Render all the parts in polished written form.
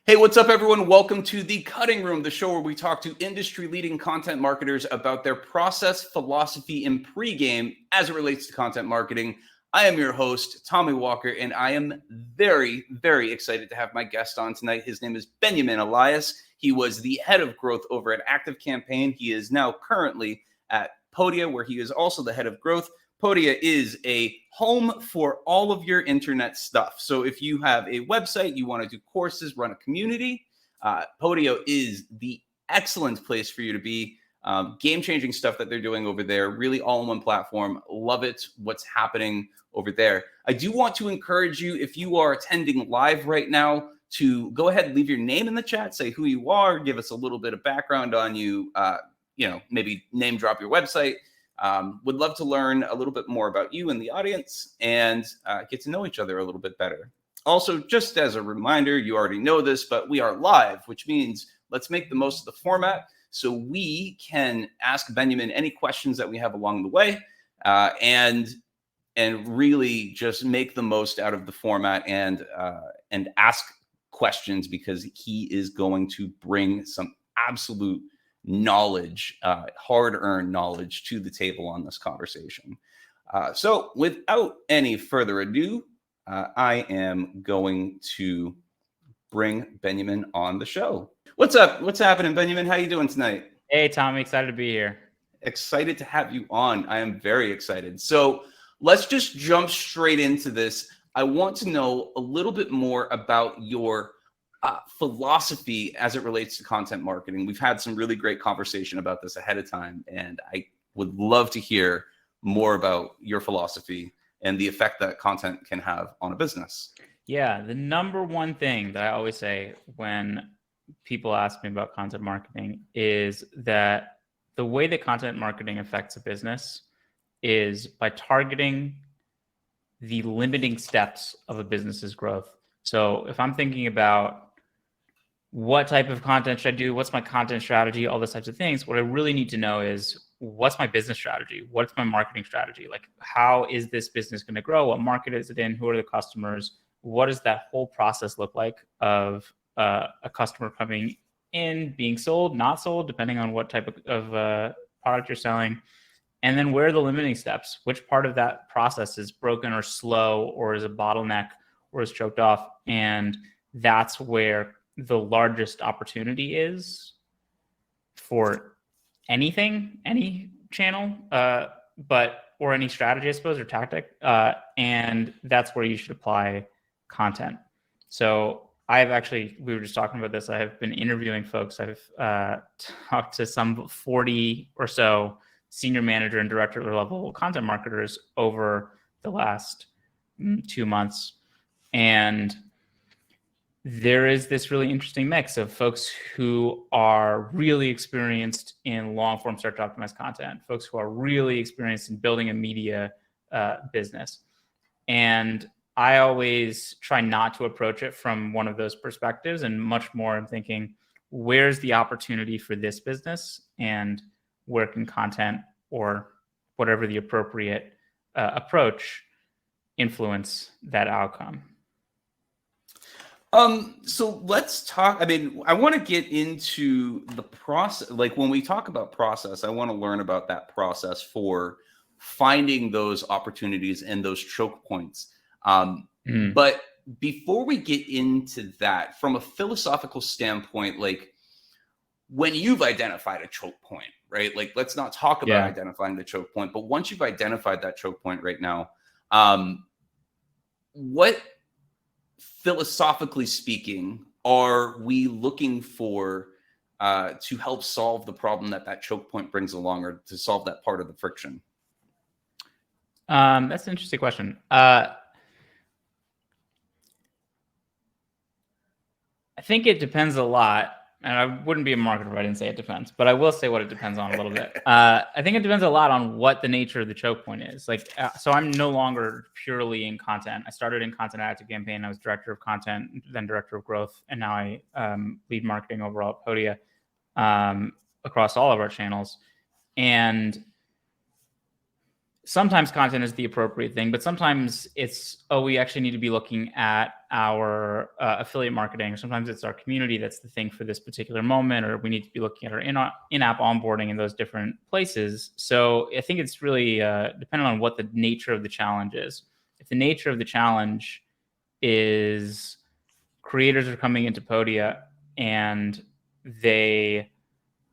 Hey, what's up, everyone? Welcome to The Cutting Room, the show where we talk to industry-leading content marketers about their process, philosophy, and pregame as it relates to content marketing. I am your host, Tommy Walker, and I am very, very excited to have my guest on tonight. His name is Benyamin Elias. He was the head of growth over at ActiveCampaign. He is now currently at Podia, where he is also the head of growth. Podia is a home for all of your internet stuff. So if you have a website, you want to do courses, run a community, Podia is the excellent place for you to be. Game-changing stuff that they're doing over there, really all-in-one platform. Love it, what's happening over there. I do want to encourage you, if you are attending live right now, to go ahead and leave your name in the chat, say who you are, give us a little bit of background on you, maybe name drop your website. Would love to learn a little bit more about you and the audience and get to know each other a little bit better. Also, just as a reminder, you already know this, but we are live, which means let's make the most of the format so we can ask Benjamin any questions that we have along the way and really just make the most out of the format and ask questions, because he is going to bring some absolute knowledge, hard-earned knowledge to the table on this conversation. So without any further ado, I am going to bring Benjamin on the show. What's up? What's happening, Benjamin? How you doing tonight? Hey, Tommy. Excited to be here. Excited to have you on. I am very excited. So let's just jump straight into this. I want to know a little bit more about your philosophy as it relates to content marketing. We've had some really great conversation about this ahead of time, and I would love to hear more about your philosophy and the effect that content can have on a business. Yeah, the number one thing that I always say when people ask me about content marketing is that the way that content marketing affects a business is by targeting the limiting steps of a business's growth. So if I'm thinking about what type of content should I do, what's my content strategy, all those types of things, what I really need to know is, what's my business strategy? What's my marketing strategy? Like, how is this business going to grow? What market is it in? Who are the customers? What does that whole process look like of a customer coming in, being sold, not sold, depending on what type of product you're selling? And then where are the limiting steps? Which part of that process is broken or slow, or is a bottleneck, or is choked off? And that's where the largest opportunity is for anything, any channel, or any strategy, I suppose, or tactic. And that's where you should apply content. So we were just talking about this. I have been interviewing folks. I've talked to some 40 or so senior manager and director level content marketers over the last 2 months. And there is this really interesting mix of folks who are really experienced in long form search optimized content, folks who are really experienced in building a media business. And I always try not to approach it from one of those perspectives, and much more I'm thinking, where's the opportunity for this business, and where can content or whatever the appropriate approach influence that outcome? So let's talk. I mean, I want to get into the process. Like, when we talk about process, I want to learn about that process for finding those opportunities and those choke points. But before we get into that, from a philosophical standpoint, like, when you've identified a choke point, right? Like, let's not talk about identifying the choke point, but once you've identified that choke point right now, what, philosophically speaking, are we looking for to help solve the problem that choke point brings along, or to solve that part of the friction? That's an interesting question. I think it depends a lot. And I wouldn't be a marketer if I didn't say it depends, but I will say what it depends on a little bit. I think it depends a lot on what the nature of the choke point is. Like, so I'm no longer purely in content. I started in content at ActiveCampaign. I was director of content, then director of growth, and now I lead marketing overall at Podia across all of our channels. And sometimes content is the appropriate thing, but sometimes it's, oh, we actually need to be looking at our affiliate marketing, or sometimes it's our community that's the thing for this particular moment, or we need to be looking at our in-app onboarding in those different places. So I think it's really dependent on what the nature of the challenge is. If the nature of the challenge is creators are coming into Podia and they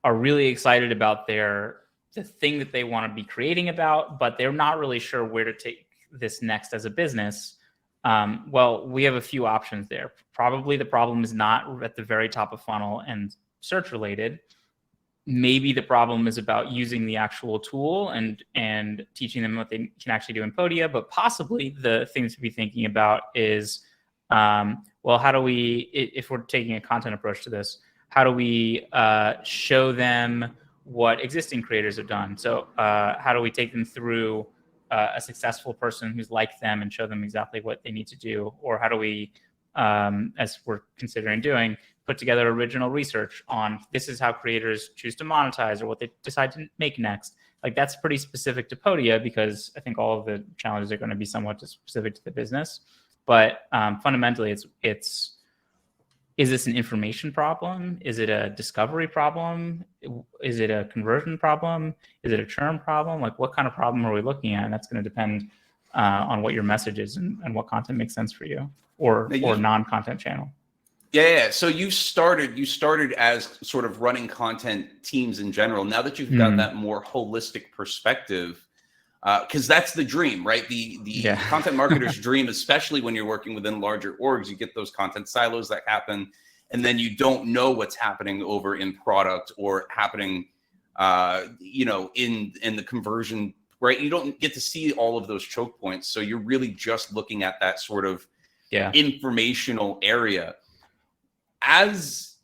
are really excited about the thing that they want to be creating about, but they're not really sure where to take this next as a business. Well, we have a few options there. Probably the problem is not at the very top of funnel and search related. Maybe the problem is about using the actual tool and teaching them what they can actually do in Podia, but possibly the thing to be thinking about is, well, how do we, if we're taking a content approach to this, how do we show them what existing creators have done? So how do we take them through a successful person who's like them and show them exactly what they need to do? Or how do we, as we're considering doing, put together original research on this is how creators choose to monetize or what they decide to make next? Like, that's pretty specific to Podia, because I think all of the challenges are going to be somewhat specific to the business. But fundamentally, it's is this an information problem? Is it a discovery problem? Is it a conversion problem? Is it a churn problem? Like, what kind of problem are we looking at? And that's going to depend on what your message is and what content makes sense for you, or non-content channel. Yeah. So you started as sort of running content teams in general. Now that you've got that more holistic perspective, because that's the dream, right? The content marketer's dream, especially when you're working within larger orgs, you get those content silos that happen, and then you don't know what's happening over in product or happening, in the conversion, right? You don't get to see all of those choke points. So you're really just looking at that sort of informational area. As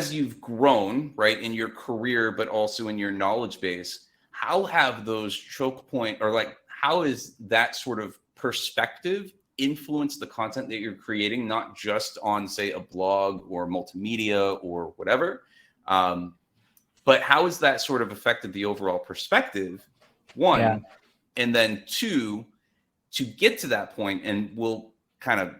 you've grown, right, in your career, but also in your knowledge base, how have those choke point, or like, how is that sort of perspective influence the content that you're creating, not just on, say, a blog or multimedia or whatever, but how has that sort of affected the overall perspective, one, and then two, to get to that point, and we'll kind of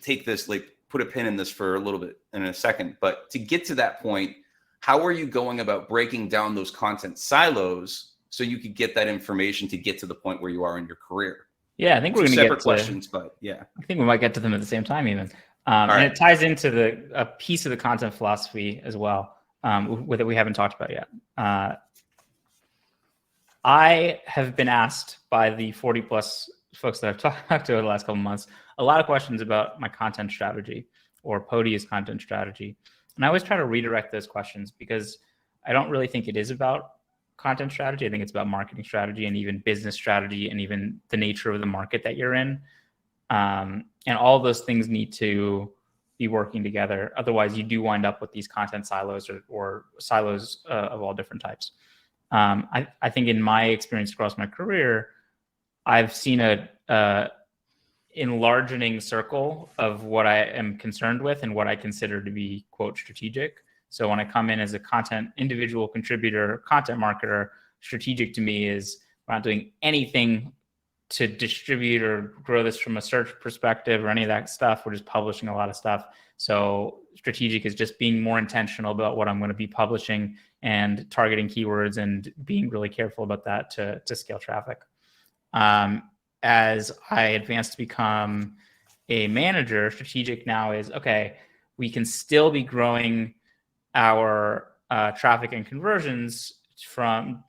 take this, like, put a pin in this for a little bit in a second, but to get to that point, how are you going about breaking down those content silos so you could get that information to get to the point where you are in your career? Yeah, I think we're going to get separate questions, but yeah, I think we might get to them at the same time even. And it ties into a piece of the content philosophy as well, with it we haven't talked about yet. I have been asked by the 40 plus folks that I've talked to over the last couple of months a lot of questions about my content strategy or Podia's content strategy. And I always try to redirect those questions, because I don't really think it is about content strategy. I think it's about marketing strategy and even business strategy and even the nature of the market that you're in. And all those things need to be working together. Otherwise, you do wind up with these content silos or silos of all different types. I think in my experience across my career, I've seen a enlarging circle of what I am concerned with and what I consider to be, quote, strategic. So when I come in as a individual contributor, content marketer, strategic to me is we're not doing anything to distribute or grow this from a search perspective or any of that stuff. We're just publishing a lot of stuff. So strategic is just being more intentional about what I'm going to be publishing and targeting keywords and being really careful about that to scale traffic. As I advance to become a manager, strategic now is, okay, we can still be growing our traffic and conversions from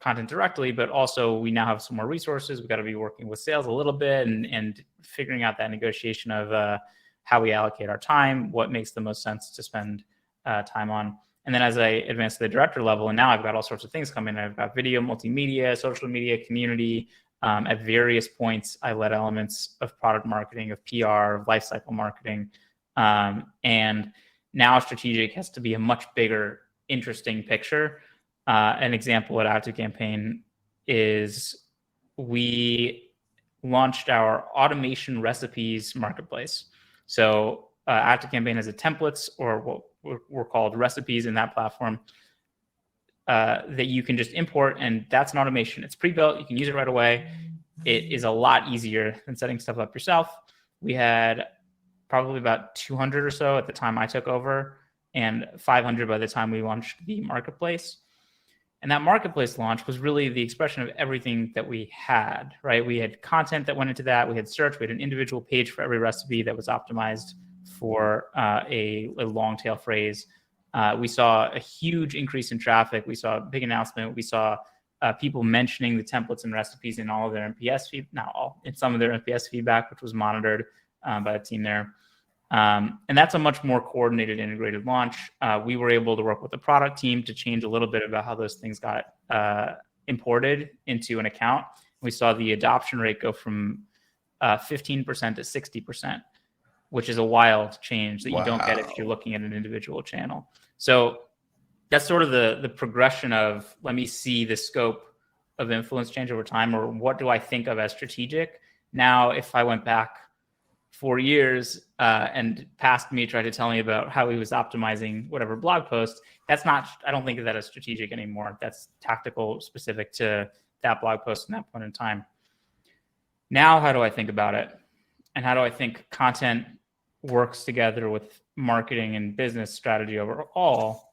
content directly, but also we now have some more resources. We've got to be working with sales a little bit and figuring out that negotiation of how we allocate our time, what makes the most sense to spend time on. And then as I advance to the director level, and now I've got all sorts of things coming. I've got video, multimedia, social media, community. At various points, I led elements of product marketing, of PR, of lifecycle marketing. And now strategic has to be a much bigger, interesting picture. An example at ActiveCampaign is we launched our automation recipes marketplace. So ActiveCampaign has a templates, or what were called recipes in that platform. that you can just import, and that's an automation. It's pre-built. You can use it right away. It is a lot easier than setting stuff up yourself. We had probably about 200 or so at the time I took over, and 500 by the time we launched the marketplace. And that marketplace launch was really the expression of everything that we had, right? We had content that went into that. We had search. We had an individual page for every recipe that was optimized for a long tail phrase. We saw a huge increase in traffic. We saw a big announcement. We saw people mentioning the templates and recipes in all of their NPS feedback, not all, in some of their NPS feedback, which was monitored by the team there. And that's a much more coordinated, integrated launch. We were able to work with the product team to change a little bit about how those things got imported into an account. We saw the adoption rate go from 15% to 60%, which is a wild change that you don't get if you're looking at an individual channel. So that's sort of the progression of, let me see the scope of influence change over time, or what do I think of as strategic? Now, if I went back 4 years and past me tried to tell me about how he was optimizing whatever blog post, that's not, I don't think of that as strategic anymore. That's tactical, specific to that blog post in that point in time. Now, how do I think about it? And how do I think content works together with marketing and business strategy overall?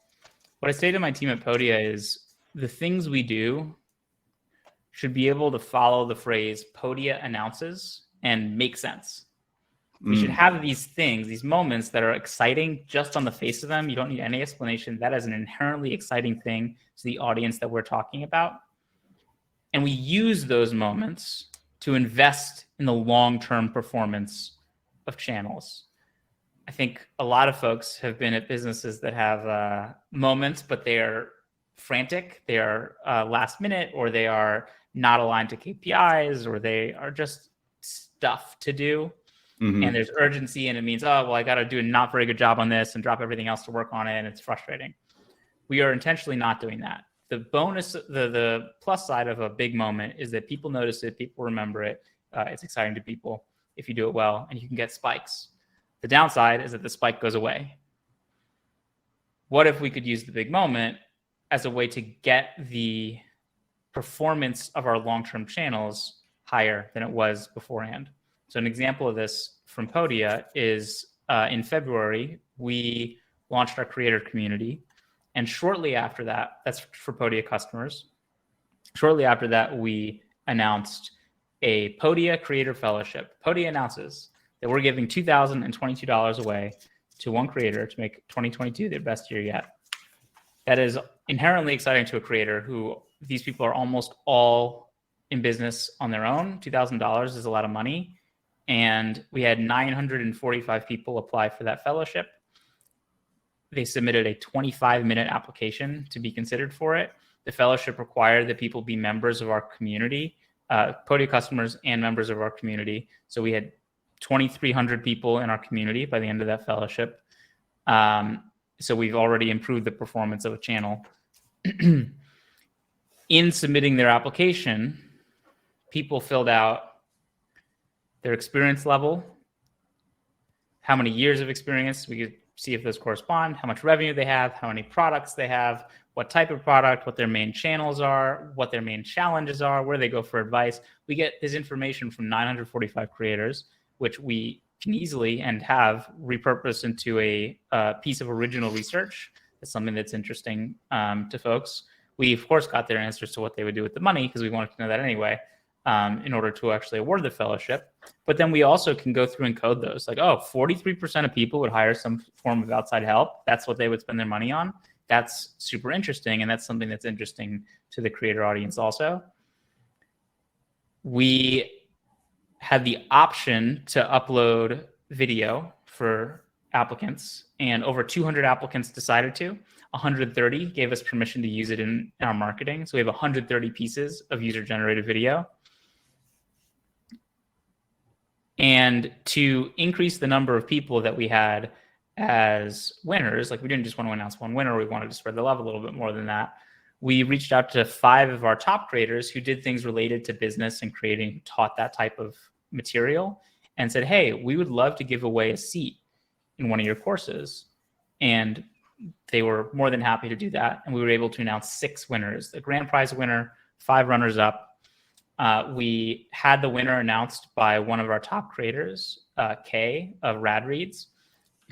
What I say to my team at Podia is the things we do should be able to follow the phrase Podia announces and make sense. We should have these things, these moments that are exciting just on the face of them. You don't need any explanation. That is an inherently exciting thing to the audience that we're talking about. And we use those moments to invest in the long-term performance of channels. I think a lot of folks have been at businesses that have moments, but they are frantic, they are last minute, or they are not aligned to KPIs, or they are just stuff to do. And there's urgency, and it means, oh, well, I got to do a not very good job on this and drop everything else to work on it, and it's frustrating. We are intentionally not doing that. The bonus, the plus side of a big moment is that people notice it, people remember it. It's exciting to people if you do it well, and you can get spikes. The downside is that the spike goes away. What if we could use the big moment as a way to get the performance of our long-term channels higher than it was beforehand? So an example of this from Podia is in February, we launched our creator community. And shortly after that, that's for Podia customers. Shortly after that, we announced a Podia Creator Fellowship. Podia announces that we're giving $2,022 away to one creator to make 2022 their best year yet. That is inherently exciting to a creator who, these people are almost all in business on their own. $2,000 is a lot of money. And we had 945 people apply for that fellowship. They submitted a 25-minute application to be considered for it. The fellowship required that people be members of our community, Podia customers and members of our community. So we had 2,300 people in our community by the end of that fellowship. So we've already improved the performance of a channel. In submitting their application, people filled out their experience level, how many years of experience, we could see if those correspond, how much revenue they have, how many products they have, what type of product, what their main channels are, what their main challenges are, where they go for advice. We get this information from 945 creators, which we can easily and have repurposed into a piece of original research. That's something that's interesting to folks. We, of course, got their answers to what they would do with the money because we wanted to know that anyway. In order to actually award the fellowship. But then we also can go through and code those. Like, oh, 43% of people would hire some form of outside help. That's what they would spend their money on. That's super interesting. And that's something that's interesting to the creator audience also. We had the option to upload video for applicants, and over 200 applicants decided to. 130 gave us permission to use it in our marketing. So we have 130 pieces of user-generated video. And to increase the number of people that we had as winners, like we didn't just want to announce one winner, we wanted to spread the love a little bit more than that. We reached out to 5 of our top creators who did things related to business and creating, taught that type of material, and said, hey, we would love to give away a seat in one of your courses. And they were more than happy to do that. And we were able to announce 6 winners, the grand prize winner, 5 runners up. We had the winner announced by one of our top creators, Kay of Rad Reads,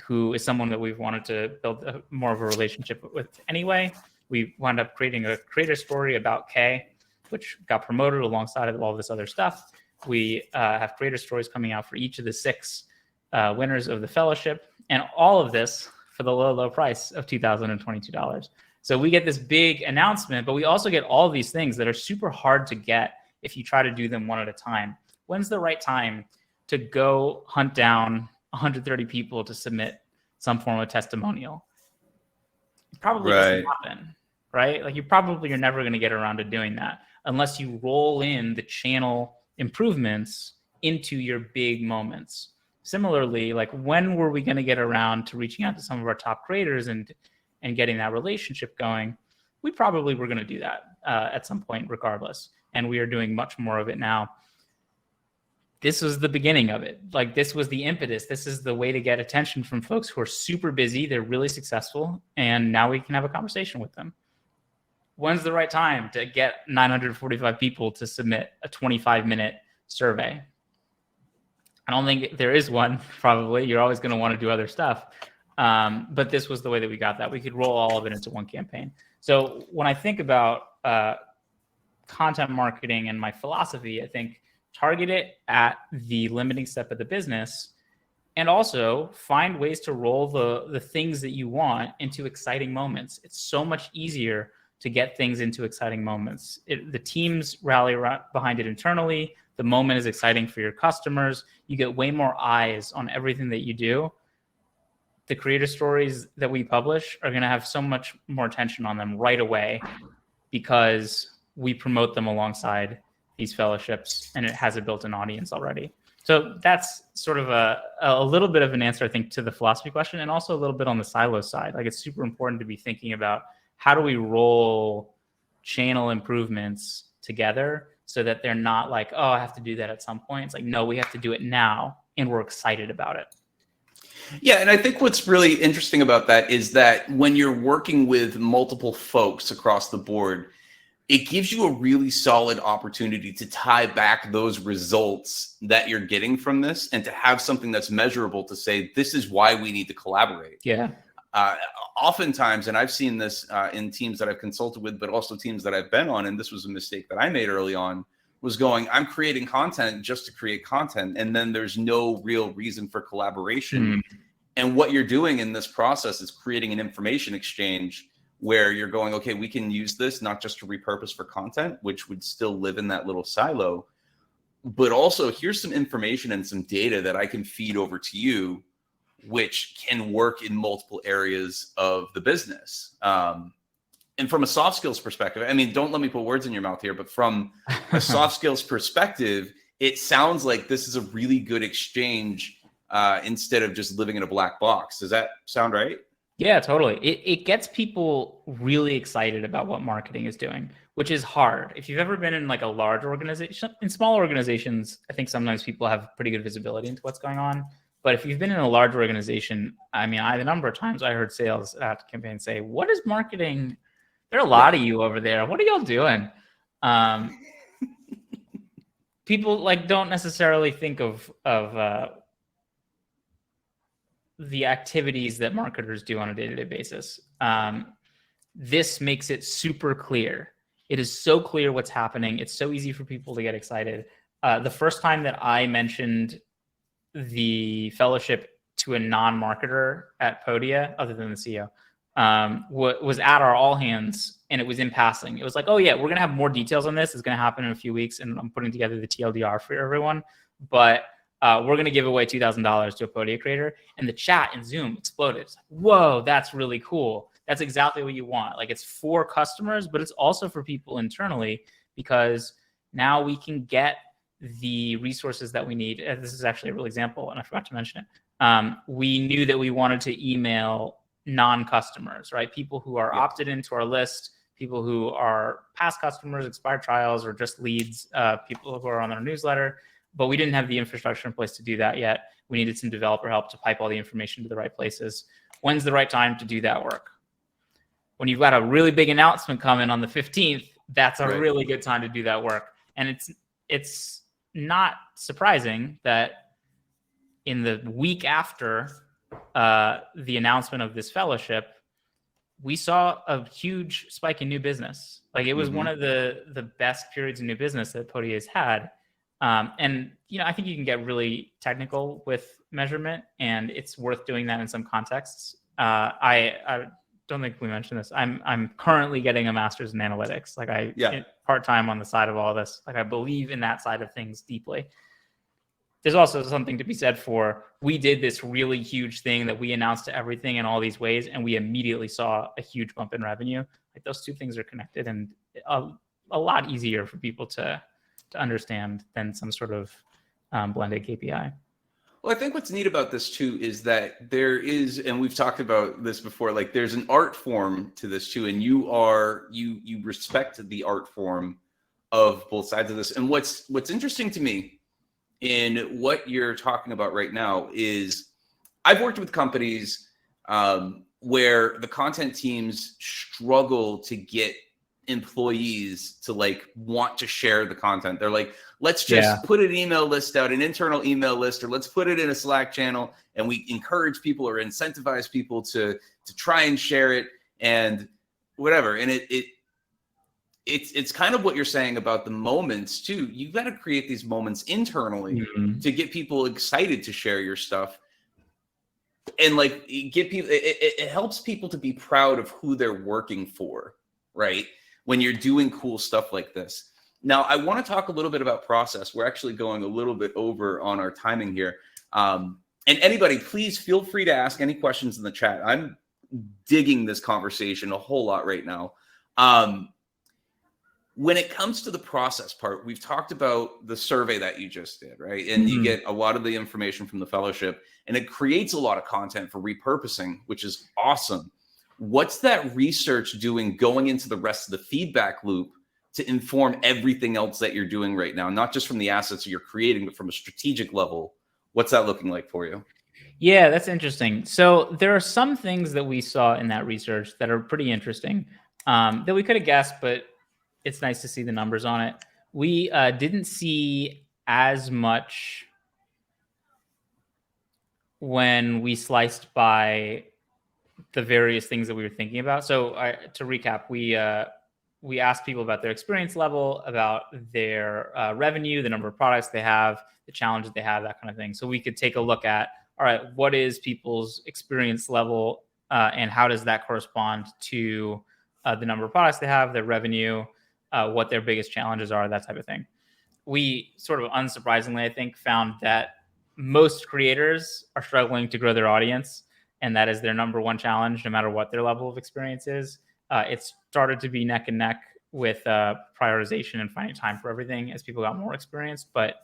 who is someone that we've wanted to build more of a relationship with anyway. We wound up creating a creator story about Kay, which got promoted alongside of all this other stuff. We have creator stories coming out for each of the 6 winners of the fellowship, and all of this for the low price of $2,022. So we get this big announcement, but we also get all these things that are super hard to get if you try to do them one at a time. When's the right time to go hunt down 130 people to submit some form of testimonial? It probably doesn't happen, right? Like you're never going to get around to doing that unless you roll in the channel improvements into your big moments. Similarly, like when were we going to get around to reaching out to some of our top creators and getting that relationship going? We probably were going to do that at some point regardless. And we are doing much more of it now. This was the beginning of it. Like this was the impetus. This is the way to get attention from folks who are super busy. They're really successful. And now we can have a conversation with them. When's the right time to get 945 people to submit a 25-minute survey? I don't think there is one, probably. You're always going to want to do other stuff. But this was the way that we got that. We could roll all of it into one campaign. So when I think about content marketing and my philosophy, I think target it at the limiting step of the business and also find ways to roll the things that you want into exciting moments. It's so much easier to get things into exciting moments. The teams rally behind it internally. The moment is exciting for your customers. You get way more eyes on everything that you do. The creator stories that we publish are going to have so much more attention on them right away because we promote them alongside these fellowships and it has a built-in audience already. So that's sort of a little bit of an answer, I think, to the philosophy question, and also a little bit on the silo side. Like it's super important to be thinking about how do we roll channel improvements together so that they're not like, oh, I have to do that at some point. It's like, no, we have to do it now, and we're excited about it. Yeah, and I think what's really interesting about that is that when you're working with multiple folks across the board, it gives you a really solid opportunity to tie back those results that you're getting from this and to have something that's measurable to say, this is why we need to collaborate. Yeah. Oftentimes, and I've seen this in teams that I've consulted with, but also teams that I've been on, and this was a mistake that I made early on, was going, I'm creating content just to create content, and then there's no real reason for collaboration. And what you're doing in this process is creating an information exchange where you're going, okay, we can use this not just to repurpose for content, which would still live in that little silo, but also here's some information and some data that I can feed over to you, which can work in multiple areas of the business. And from a soft skills perspective, I mean, don't let me put words in your mouth here, but from a soft skills perspective, it sounds like this is a really good exchange instead of just living in a black box. Does that sound right? Yeah, totally. It gets people really excited about what marketing is doing, which is hard. If you've ever been in like a large organization, in small organizations, I think sometimes people have pretty good visibility into what's going on. But if you've been in a large organization, I mean, the number of times I heard sales at campaign say, what is marketing? There are a lot of you over there. What are y'all doing? People like don't necessarily think of the activities that marketers do on a day-to-day basis. This makes it super clear. It is so clear what's happening. It's so easy for people to get excited. The first time that I mentioned the fellowship to a non-marketer at Podia, other than the CEO, was at our all hands, and it was in passing. It was like, oh yeah, we're going to have more details on this. It's going to happen in a few weeks, and I'm putting together the TLDR for everyone. But we're going to give away $2,000 to a Podia creator. And the chat in Zoom exploded. It's like, whoa, that's really cool. That's exactly what you want. Like it's for customers, but it's also for people internally, because now we can get the resources that we need. This is actually a real example, and I forgot to mention it. We knew that we wanted to email non-customers, right? People who are opted into our list, people who are past customers, expired trials, or just leads, people who are on our newsletter. But we didn't have the infrastructure in place to do that yet. We needed some developer help to pipe all the information to the right places. When's the right time to do that work? When you've got a really big announcement coming on the 15th, that's a really good time to do that work. And it's not surprising that in the week after the announcement of this fellowship, we saw a huge spike in new business. Like it was one of the best periods of new business that Podia has had. And, I think you can get really technical with measurement, and it's worth doing that in some contexts. I don't think we mentioned this. I'm currently getting a master's in analytics. Like part-time on the side of all this. Like I believe in that side of things deeply. There's also something to be said for, we did this really huge thing that we announced to everything in all these ways, and we immediately saw a huge bump in revenue. Like those two things are connected, and a lot easier for people to understand than some sort of blended KPI. Well, I think what's neat about this too is that there is, and we've talked about this before, like there's an art form to this too, and you respect the art form of both sides of this. And what's interesting to me in what you're talking about right now is I've worked with companies where the content teams struggle to get employees to like want to share the content. They're like, let's just put an email list out, an internal email list, or let's put it in a Slack channel, and we encourage people or incentivize people to try and share it and whatever. And it's kind of what you're saying about the moments too. You've got to create these moments internally to get people excited to share your stuff. And like get people, it helps people to be proud of who they're working for, right? When you're doing cool stuff like this. Now, I want to talk a little bit about process. We're actually going a little bit over on our timing here. And anybody, please feel free to ask any questions in the chat. I'm digging this conversation a whole lot right now. When it comes to the process part, we've talked about the survey that you just did, right? And you get a lot of the information from the fellowship, and it creates a lot of content for repurposing, which is awesome. What's that research doing going into the rest of the feedback loop to inform everything else that you're doing right now, not just from the assets you're creating, but from a strategic level? What's that looking like for you? Yeah, that's interesting. So there are some things that we saw in that research that are pretty interesting that we could have guessed, but it's nice to see the numbers on it. We didn't see as much when we sliced by the various things that we were thinking about. So to recap, we asked people about their experience level, about their revenue, the number of products they have, the challenges they have, that kind of thing. So we could take a look at, all right, what is people's experience level and how does that correspond to the number of products they have, their revenue, what their biggest challenges are, that type of thing. We sort of unsurprisingly, I think, found that most creators are struggling to grow their audience, and that is their number one challenge, no matter what their level of experience is. It started to be neck and neck with prioritization and finding time for everything as people got more experience. But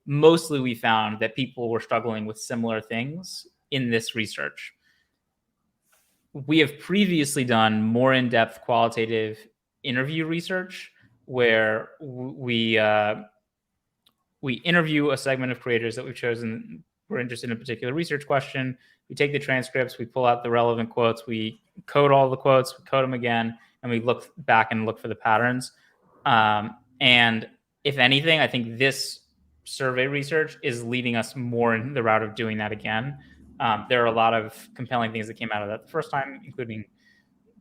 mostly we found that people were struggling with similar things in this research. We have previously done more in-depth qualitative interview research where we interview a segment of creators that we've chosen. We're interested in a particular research question. We take the transcripts, we pull out the relevant quotes, we code all the quotes, we code them again, and we look back and look for the patterns. And if anything, I think this survey research is leading us more in the route of doing that again. There are a lot of compelling things that came out of that the first time, including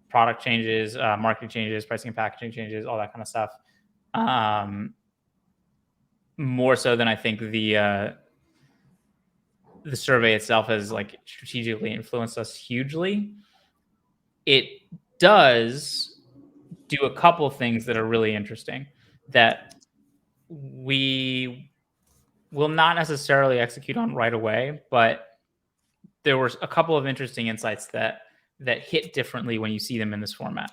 product changes, marketing changes, pricing and packaging changes, all that kind of stuff. More so than I think the survey itself has like strategically influenced us hugely. It does do a couple things that are really interesting that we will not necessarily execute on right away, but there were a couple of interesting insights that hit differently when you see them in this format.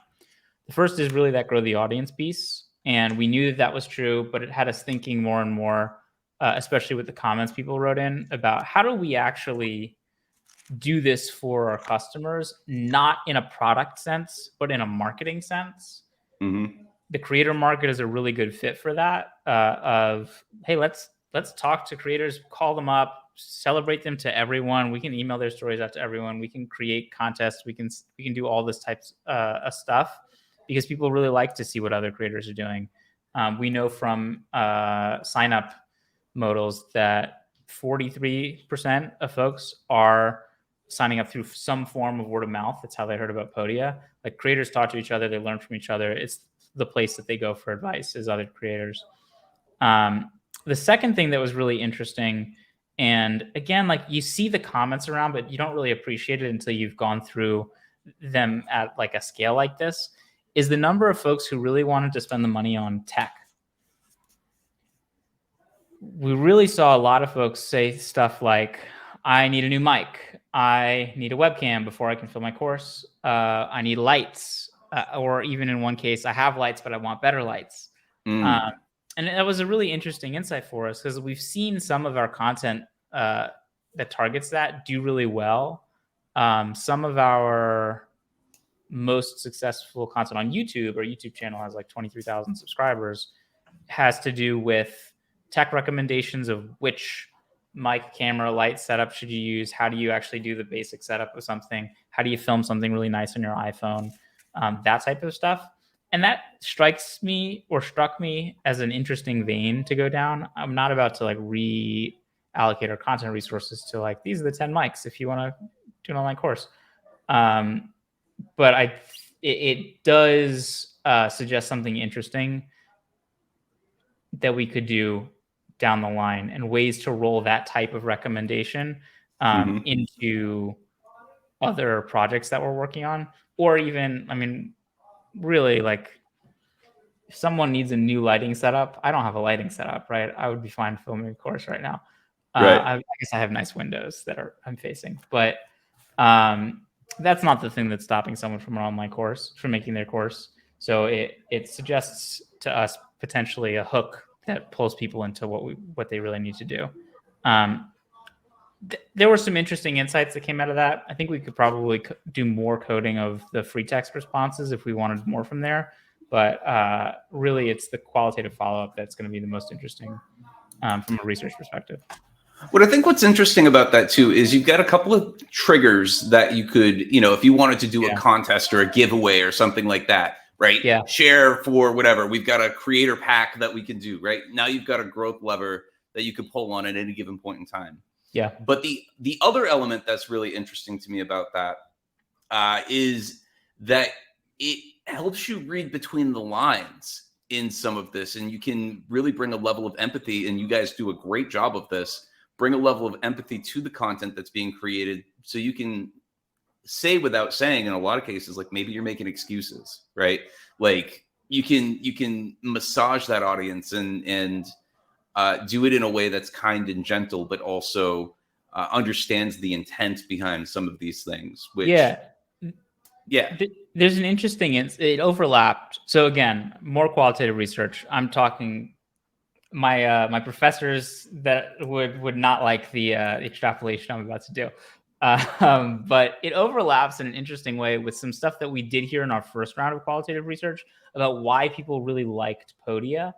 The first is really that grow the audience piece. And we knew that was true, but it had us thinking more and more, especially with the comments people wrote in about how do we actually do this for our customers, not in a product sense, but in a marketing sense. The creator market is a really good fit for that of, hey, let's talk to creators, call them up, celebrate them to everyone. We can email their stories out to everyone. We can create contests. We can do all this types of stuff because people really like to see what other creators are doing. We know from sign up modals that 43% of folks are signing up through some form of word of mouth. That's how they heard about Podia. Like, creators talk to each other, they learn from each other. It's the place that they go for advice, is other creators. The second thing that was really interesting, and again, like, you see the comments around, but you don't really appreciate it until you've gone through them at like a scale like this, is the number of folks who really wanted to spend the money on tech. We really saw a lot of folks say stuff like, I need a new mic. I need a webcam before I can film my course. I need lights. Or even in one case, I have lights, but I want better lights. And that was a really interesting insight for us, because we've seen some of our content that targets that do really well. Some of our most successful content on YouTube, our YouTube channel has like 23,000 subscribers, has to do with tech recommendations of which mic, camera, light setup should you use. How do you actually do the basic setup of something? How do you film something really nice on your iPhone? That type of stuff. And that struck me as an interesting vein to go down. I'm not about to like reallocate our content resources to like, these are the 10 mics if you want to do an online course. But it does suggest something interesting that we could do down the line, and ways to roll that type of recommendation into other projects that we're working on. Or even, I mean, really, like, if someone needs a new lighting setup, I don't have a lighting setup, right? I would be fine filming a course right now. Right. I guess I have nice windows that I'm facing, but that's not the thing that's stopping someone from an online course, from making their course. So it suggests to us potentially a hook that pulls people into what they really need to do. There were some interesting insights that came out of that. I think we could probably do more coding of the free text responses if we wanted more from there. But really, it's the qualitative follow-up that's going to be the most interesting from a research perspective. What's interesting about that too is you've got a couple of triggers that you could, if you wanted to do a contest or a giveaway or something like that, right? Yeah. Share for whatever. We've got a creator pack that we can do, right? Now you've got a growth lever that you could pull on at any given point in time. Yeah. But the other element that's really interesting to me about that is that it helps you read between the lines in some of this, and you can really bring a level of empathy, and you guys do a great job of this, bring a level of empathy to the content that's being created, so you can say without saying, in a lot of cases, like, maybe you're making excuses, right? Like, you can massage that audience and do it in a way that's kind and gentle, but also understands the intent behind some of these things. Which, yeah. There's an interesting, it overlapped. So again, more qualitative research. I'm talking my professors that would not like the extrapolation I'm about to do. But it overlaps in an interesting way with some stuff that we did here in our first round of qualitative research about why people really liked Podia.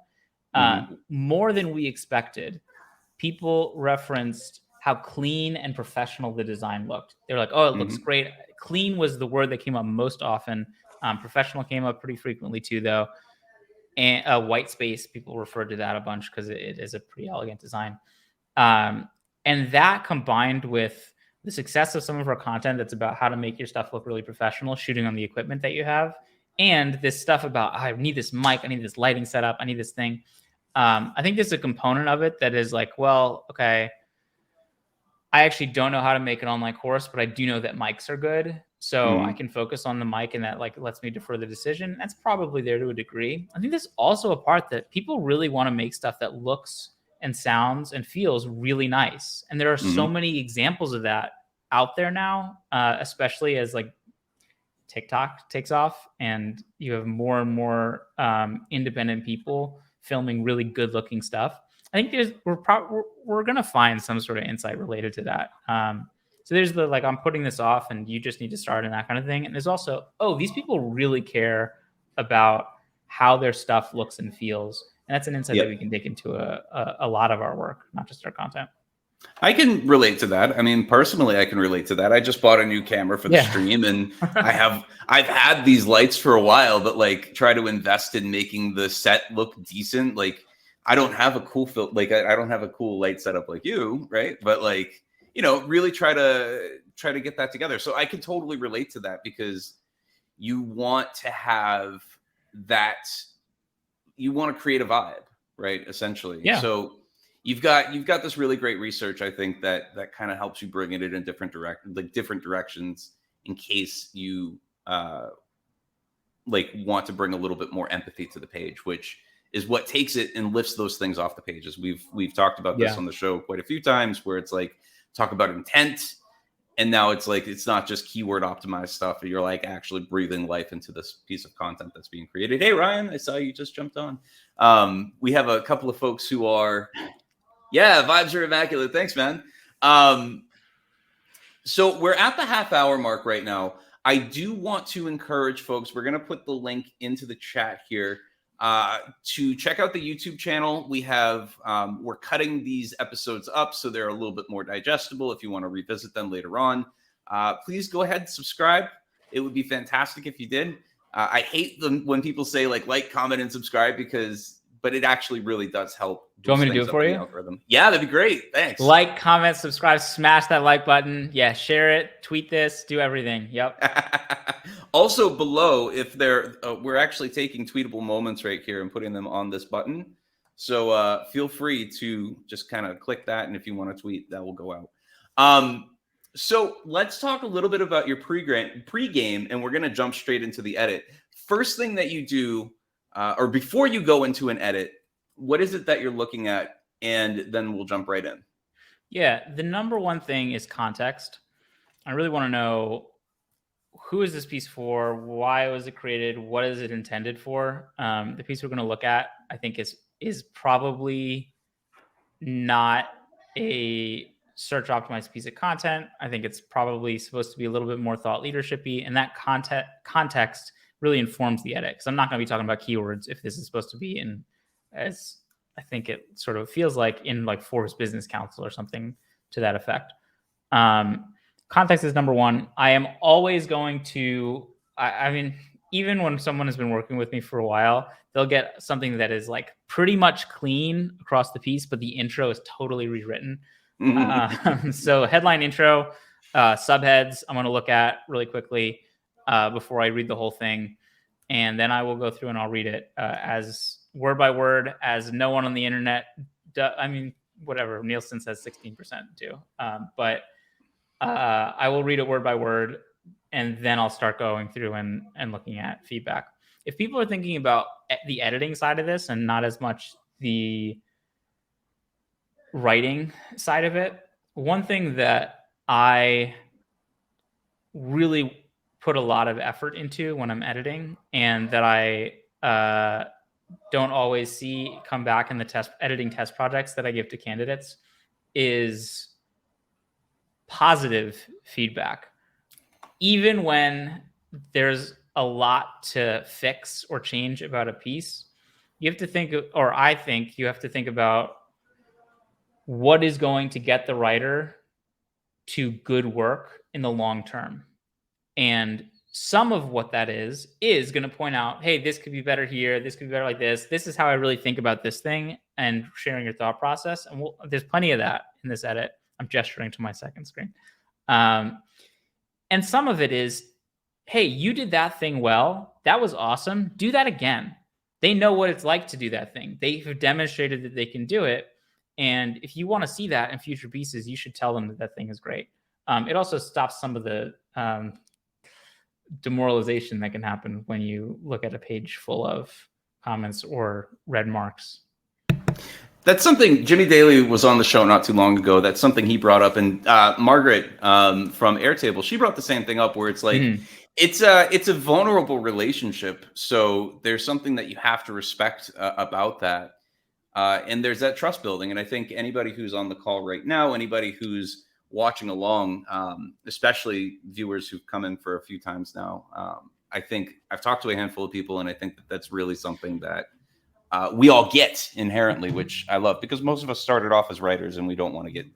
More than we expected. People referenced how clean and professional the design looked. They were like, oh, it looks great. Clean was the word that came up most often. Professional came up pretty frequently too, though. And white space, people referred to that a bunch because it is a pretty elegant design. And that, combined with the success of some of our content that's about how to make your stuff look really professional, shooting on the equipment that you have, and this stuff about, I need this mic, I need this lighting setup, I need this thing. I think there's a component of it that is like, well, okay, I actually don't know how to make an online course, but I do know that mics are good. So I can focus on the mic, and that like lets me defer the decision. That's probably there to a degree. I think there's also a part that people really want to make stuff that looks and sounds and feels really nice. And there are so many examples of that out there now, especially as like TikTok takes off and you have more and more independent people filming really good looking stuff. I think we're going to find some sort of insight related to that. So there's the, like, I'm putting this off and you just need to start, and that kind of thing. And there's also, oh, these people really care about how their stuff looks and feels. And that's an insight that we can dig into a lot of our work, not just our content. I can relate to that. I mean, personally, I can relate to that. I just bought a new camera for the stream, and I've had these lights for a while, but like try to invest in making the set look decent. Like I don't have a cool I don't have a cool light setup like you, right? But like, really try to get that together. So I can totally relate to that, because you want to have that, you want to create a vibe, right? Essentially. Yeah. So you've got this really great research, I think, that kind of helps you bring it in different directions, in case you want to bring a little bit more empathy to the page, which is what takes it and lifts those things off the pages. We've talked about this on the show quite a few times, where it's like, talk about intent, and now it's like, it's not just keyword optimized stuff, you're like actually breathing life into this piece of content that's being created. Hey Ryan, I saw you just jumped on. We have a couple of folks who are, vibes are immaculate. Thanks, man. So we're at the half hour mark right now. I do want to encourage folks, we're going to put the link into the chat here, to check out the YouTube channel. We have, we're cutting these episodes up so they're a little bit more digestible if you want to revisit them later on. Please go ahead and subscribe. It would be fantastic if you did. I hate them when people say like, comment, and subscribe, but it actually really does help. Do you want me to do it for you? Algorithm. Yeah, that'd be great. Thanks. Like, comment, subscribe, smash that like button. Yeah, share it, tweet this, do everything. Yep. Also below, if we're actually taking tweetable moments right here and putting them on this button. So feel free to just kind of click that, and if you want to tweet, that will go out. So let's talk a little bit about your pre-game, and we're going to jump straight into the edit. First thing that you do, or before you go into an edit, what is it that you're looking at? And then we'll jump right in. Yeah, the number one thing is context. I really want to know, who is this piece for? Why was it created? What is it intended for? The piece we're going to look at, I think, is probably not a search optimized piece of content. I think it's probably supposed to be a little bit more thought leadership-y, and that context really informs the edit. Because I'm not going to be talking about keywords if this is supposed to be in, as I think it sort of feels like, in like Forbes Business Council or something to that effect. Context is number one. I am always going to, I mean, even when someone has been working with me for a while, they'll get something that is like pretty much clean across the piece, but the intro is totally rewritten. So headline, intro, subheads, I'm going to look at really quickly before I read the whole thing. And then I will go through and I'll read it as word by word, as no one on the internet, I mean, whatever, Nielsen says 16% do. But I will read it word by word, and then I'll start going through and looking at feedback. If people are thinking about the editing side of this and not as much the writing side of it, one thing that I really put a lot of effort into when I'm editing, and that I don't always see come back in the editing test projects that I give to candidates, is positive feedback. Even when there's a lot to fix or change about a piece, you have to think, or I think you have to think about, what is going to get the writer to good work in the long term. And some of what that is going to point out, hey, this could be better here. This could be better like this. This is how I really think about this thing, and sharing your thought process. And there's plenty of that in this edit. I'm gesturing to my second screen. And some of it is, hey, you did that thing well. That was awesome. Do that again. They know what it's like to do that thing. They have demonstrated that they can do it. And if you want to see that in future pieces, you should tell them that that thing is great. It also stops some of the demoralization that can happen when you look at a page full of comments or red marks. That's something Jimmy Daly was on the show not too long ago. That's something he brought up, and Margaret from Airtable, she brought the same thing up, where it's like, it's a vulnerable relationship. So there's something that you have to respect about that. And there's that trust building. And I think anybody who's on the call right now, anybody who's watching along, especially viewers who've come in for a few times now, I think I've talked to a handful of people, and I think that that's really something that we all get inherently, which I love, because most of us started off as writers and we don't want to get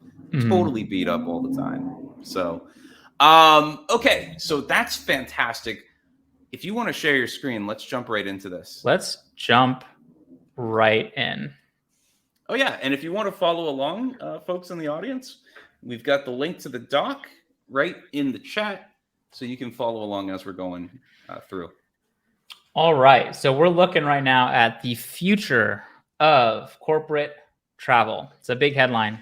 totally beat up all the time. So, okay, so that's fantastic. If you want to share your screen, let's jump right into this. Let's jump right in. Oh, yeah. And if you want to follow along, folks in the audience, we've got the link to the doc right in the chat, so you can follow along as we're going through. All right. So we're looking right now at the future of corporate travel. It's a big headline.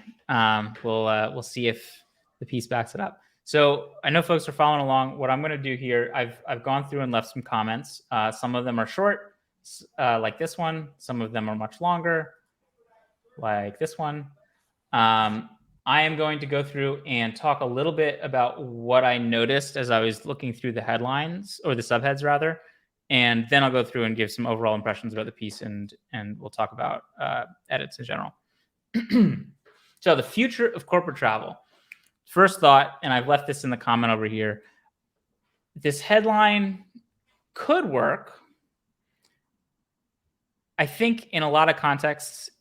We'll see if the piece backs it up. So I know folks are following along. What I'm going to do here, I've gone through and left some comments. Some of them are short, like this one. Some of them are much longer, like this one. I am going to go through and talk a little bit about what I noticed as I was looking through the headlines, or the subheads rather, and then I'll go through and give some overall impressions about the piece, and we'll talk about edits in general. So the future of corporate travel. First thought, and I've left this in the comment over here, this headline could work. I think in a lot of contexts,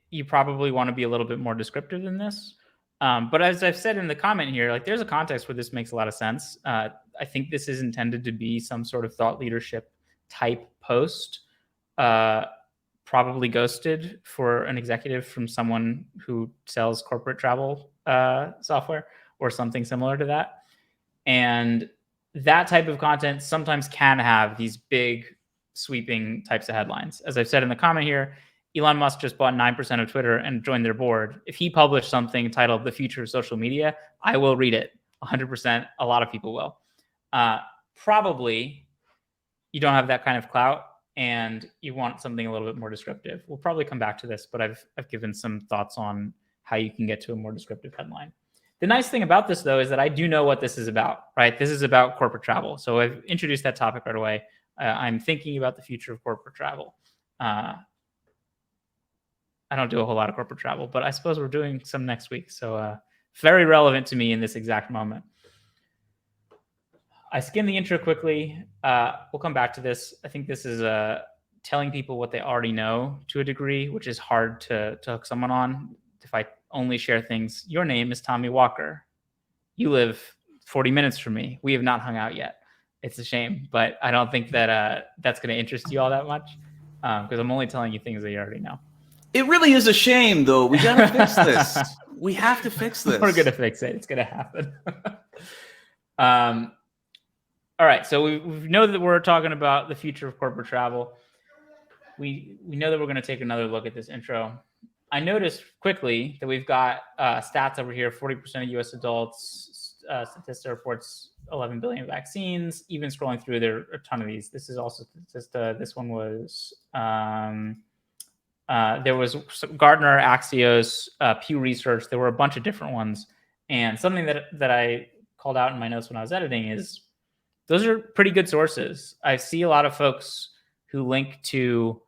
you probably want to be a little bit more descriptive than this. But as I've said in the comment here, like, there's a context where this makes a lot of sense. I think this is intended to be some sort of thought leadership type post, probably ghosted for an executive from someone who sells corporate travel software or something similar to that. And that type of content sometimes can have these big sweeping types of headlines. As I've said in the comment here, Elon Musk just bought 9% of Twitter and joined their board. If he published something titled "The Future of Social Media," I will read it 100%. A lot of people will. Probably you don't have that kind of clout and you want something a little bit more descriptive. We'll probably come back to this, but I've given some thoughts on how you can get to a more descriptive headline. The nice thing about this, though, is that I do know what this is about, right? This is about corporate travel. So I've introduced that topic right away. I'm thinking about the future of corporate travel. I don't do a whole lot of corporate travel, but I suppose we're doing some next week. So very relevant to me in this exact moment. I skimmed the intro quickly. We'll come back to this. I think this is telling people what they already know to a degree, which is hard to hook someone on. If I only share things, your name is Tommy Walker. You live 40 minutes from me. We have not hung out yet. It's a shame, but I don't think that that's going to interest you all that much, because I'm only telling you things that you already know. It really is a shame, though. We got to fix this. We have to fix this. We're going to fix it. It's going to happen. All right. So we know that we're talking about the future of corporate travel. We know that we're going to take another look at this intro. I noticed quickly that we've got stats over here. 40% of U.S. adults, Statista reports 11 billion vaccines. Even scrolling through, there are a ton of these. This is also Statista. This one was, there was Gartner, Axios, Pew Research. There were a bunch of different ones. And something that I called out in my notes when I was editing is those are pretty good sources. I see a lot of folks who link to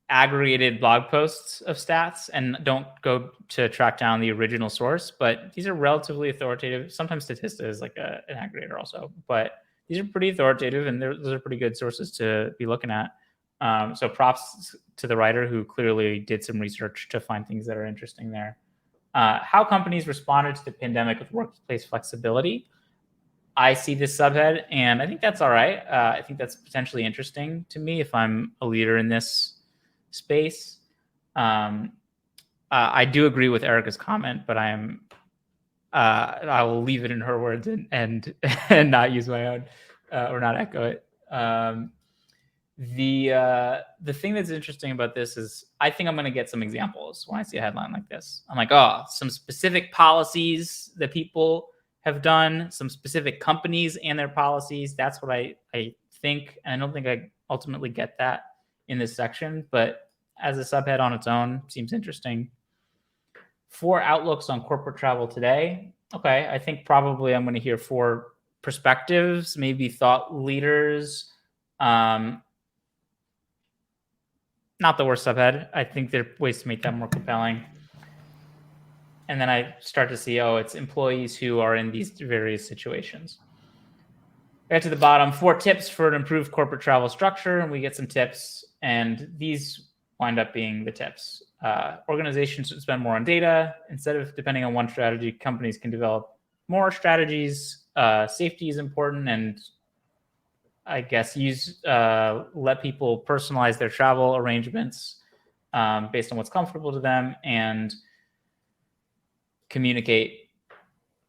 aggregated blog posts of stats and don't go to track down the original source, but these are relatively authoritative. Sometimes Statista is like an aggregator also, but these are pretty authoritative and those are pretty good sources to be looking at. So props to the writer who clearly did some research to find things that are interesting there. How companies responded to the pandemic with workplace flexibility. I see this subhead and I think that's all right. I think that's potentially interesting to me if I'm a leader in this space. I do agree with Erica's comment, but I will leave it in her words and not use my own or not echo it. The thing that's interesting about this is I think I'm going to get some examples when I see a headline like this. I'm like, oh, some specific policies that people have done, some specific companies and their policies. That's what I think. And I don't think I ultimately get that in this section, but as a subhead on its own, seems interesting. 4 outlooks on corporate travel today. Okay, I think probably I'm going to hear 4 perspectives, maybe thought leaders. Not the worst subhead. I think there are ways to make that more compelling. And then I start to see, oh, it's employees who are in these various situations. Right to the bottom, 4 tips for an improved corporate travel structure. And we get some tips, and these wind up being the tips. Organizations should spend more on data. Instead of depending on one strategy, companies can develop more strategies. Safety is important, and I guess let people personalize their travel arrangements based on what's comfortable to them, and communicate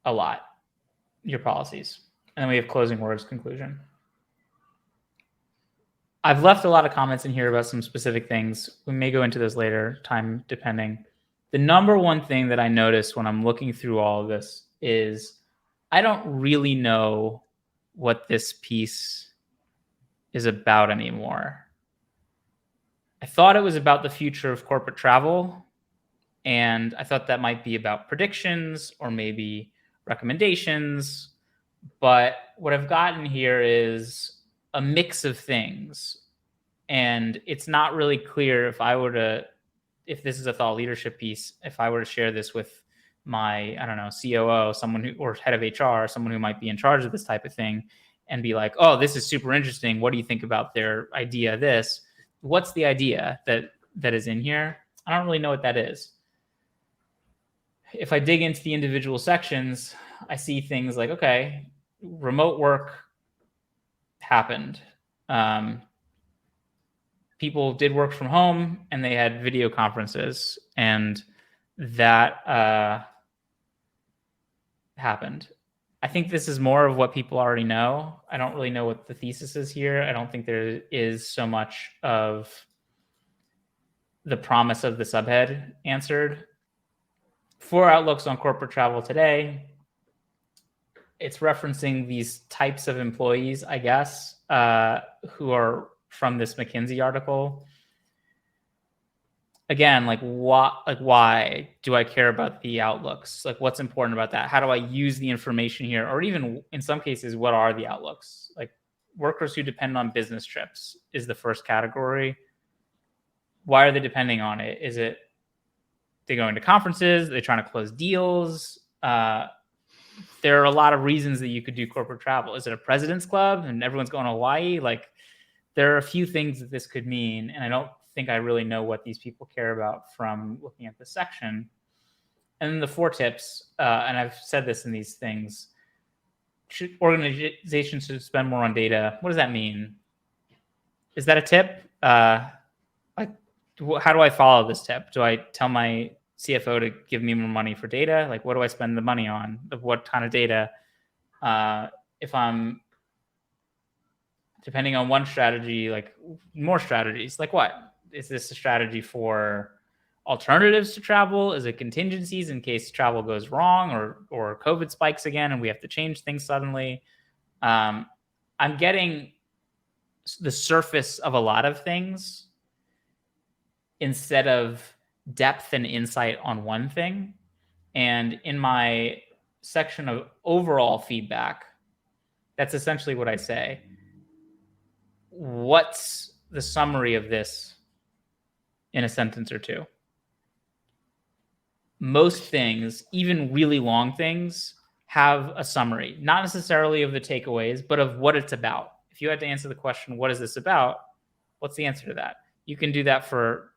a lot your policies. And then we have closing words, conclusion. I've left a lot of comments in here about some specific things. We may go into those later, time depending. The number one thing that I noticed when I'm looking through all of this is I don't really know what this piece is about anymore. I thought it was about the future of corporate travel, and I thought that might be about predictions or maybe recommendations. But what I've gotten here is a mix of things. And it's not really clear if this is a thought leadership piece, if I were to share this with my, I don't know, COO, or head of HR, someone who might be in charge of this type of thing, and be like, oh, this is super interesting. What do you think about their idea of this? What's the idea that is in here? I don't really know what that is. If I dig into the individual sections, I see things like, okay, remote work happened. People did work from home, and they had video conferences, and that happened. I think this is more of what people already know. I don't really know what the thesis is here. I don't think there is so much of the promise of the subhead answered. 4 outlooks on corporate travel today. It's referencing these types of employees, I guess, who are from this McKinsey article. Again, why do I care about the outlooks? Like, what's important about that? How do I use the information here? Or even in some cases, what are the outlooks? Like, workers who depend on business trips is the first category. Why are they depending on it? Is it they're going to conferences? They're trying to close deals? There are a lot of reasons that you could do corporate travel. Is it a president's club and everyone's going to Hawaii? Like, there are a few things that this could mean, and I don't think I really know what these people care about from looking at this section. And then the 4 tips, and I've said this in these things, organizations should spend more on data. What does that mean? Is that a tip? How do I follow this tip? Do I tell my CFO to give me more money for data? Like, what do I spend the money on? What kind of data? If I'm depending on one strategy, like more strategies, like what? Is this a strategy for alternatives to travel? Is it contingencies in case travel goes wrong or COVID spikes again and we have to change things suddenly? I'm getting the surface of a lot of things instead of depth and insight on one thing. And in my section of overall feedback, that's essentially what I say. What's the summary of this in a sentence or 2? Most things, even really long things, have a summary, not necessarily of the takeaways, but of what it's about. If you had to answer the question, what is this about? What's the answer to that? You can do that for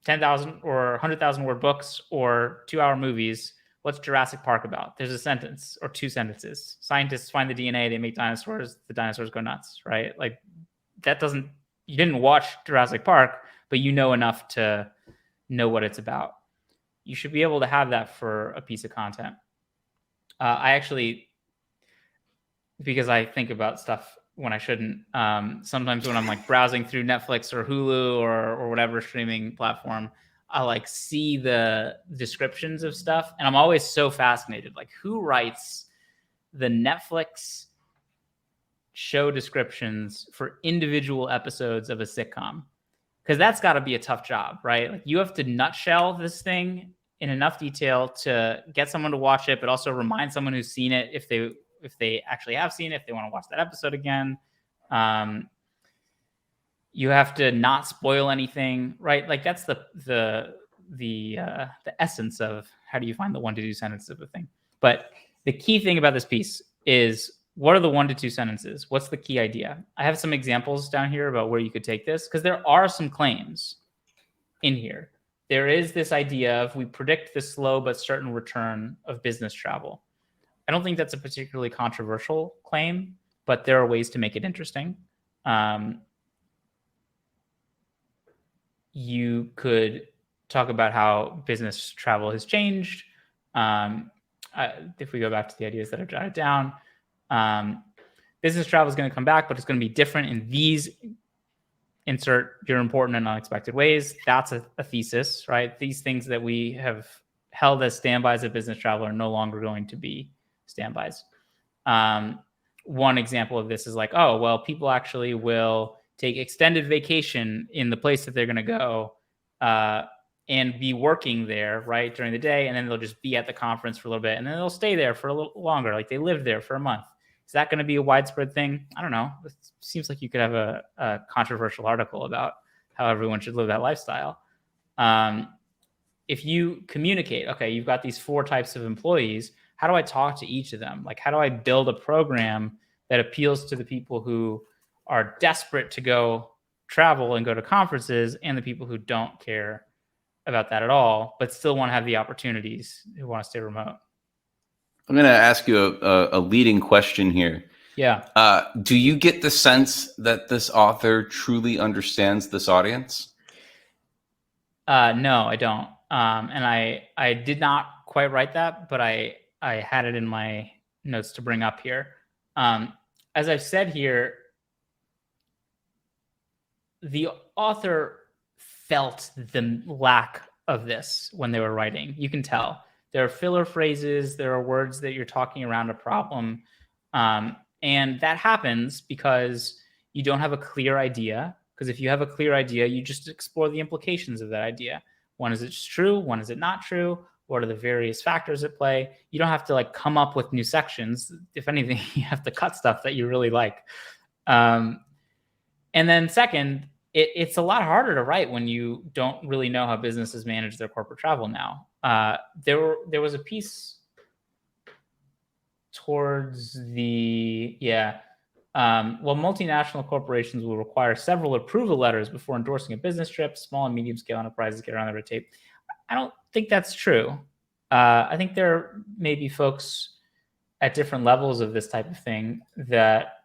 10,000 or 100,000 word books or 2-hour movies. What's Jurassic Park about? There's a sentence or 2 sentences. Scientists find the DNA, they make dinosaurs, the dinosaurs go nuts, right? Like, you didn't watch Jurassic Park, but you know enough to know what it's about. You should be able to have that for a piece of content. I actually, because I think about stuff when I shouldn't, sometimes when I'm like browsing through Netflix or Hulu or whatever streaming platform, I like see the descriptions of stuff, and I'm always so fascinated. Like, who writes the Netflix show descriptions for individual episodes of a sitcom? Because that's got to be a tough job, right? Like, you have to nutshell this thing in enough detail to get someone to watch it, but also remind someone who's seen it if they actually have seen it, if they want to watch that episode again. You have to not spoil anything, right? Like, that's the essence of how do you find the 1 to 2 sentences of a thing. But the key thing about this piece is what are the 1 to 2 sentences? What's the key idea? I have some examples down here about where you could take this, because there are some claims in here. There is this idea of we predict the slow but certain return of business travel. I don't think that's a particularly controversial claim, but there are ways to make it interesting. You could talk about how business travel has changed. If we go back to the ideas that I've jotted down, business travel is going to come back, but it's going to be different in these insert your important and unexpected ways. That's a thesis, right? These things that we have held as standbys of business travel are no longer going to be standbys. One example of this is like, oh, well, people actually will take extended vacation in the place that they're going to go and be working there, right, during the day. And then they'll just be at the conference for a little bit. And then they'll stay there for a little longer. Like they lived there for a month. Is that going to be a widespread thing? I don't know. It seems like you could have a controversial article about how everyone should live that lifestyle. If you communicate, okay, you've got these 4 types of employees. How do I talk to each of them? Like, how do I build a program that appeals to the people who are desperate to go travel and go to conferences and the people who don't care about that at all, but still want to have the opportunities who want to stay remote? I'm going to ask you a leading question here. Yeah. Do you get the sense that this author truly understands this audience? No, I don't. And I did not quite write that, but I had it in my notes to bring up here. As I've said here, the author felt the lack of this when they were writing. You can tell. There are filler phrases. There are words that you're talking around a problem. And that happens because you don't have a clear idea. Because if you have a clear idea, you just explore the implications of that idea. When is it true? When is it not true? What are the various factors at play? You don't have to like come up with new sections. If anything, you have to cut stuff that you really like. And then second, it's a lot harder to write when you don't really know how businesses manage their corporate travel now. There was a piece towards the, well, multinational corporations will require several approval letters before endorsing a business trip. Small and medium scale enterprises get around the red tape. I don't think that's true. I think there may be folks at different levels of this type of thing that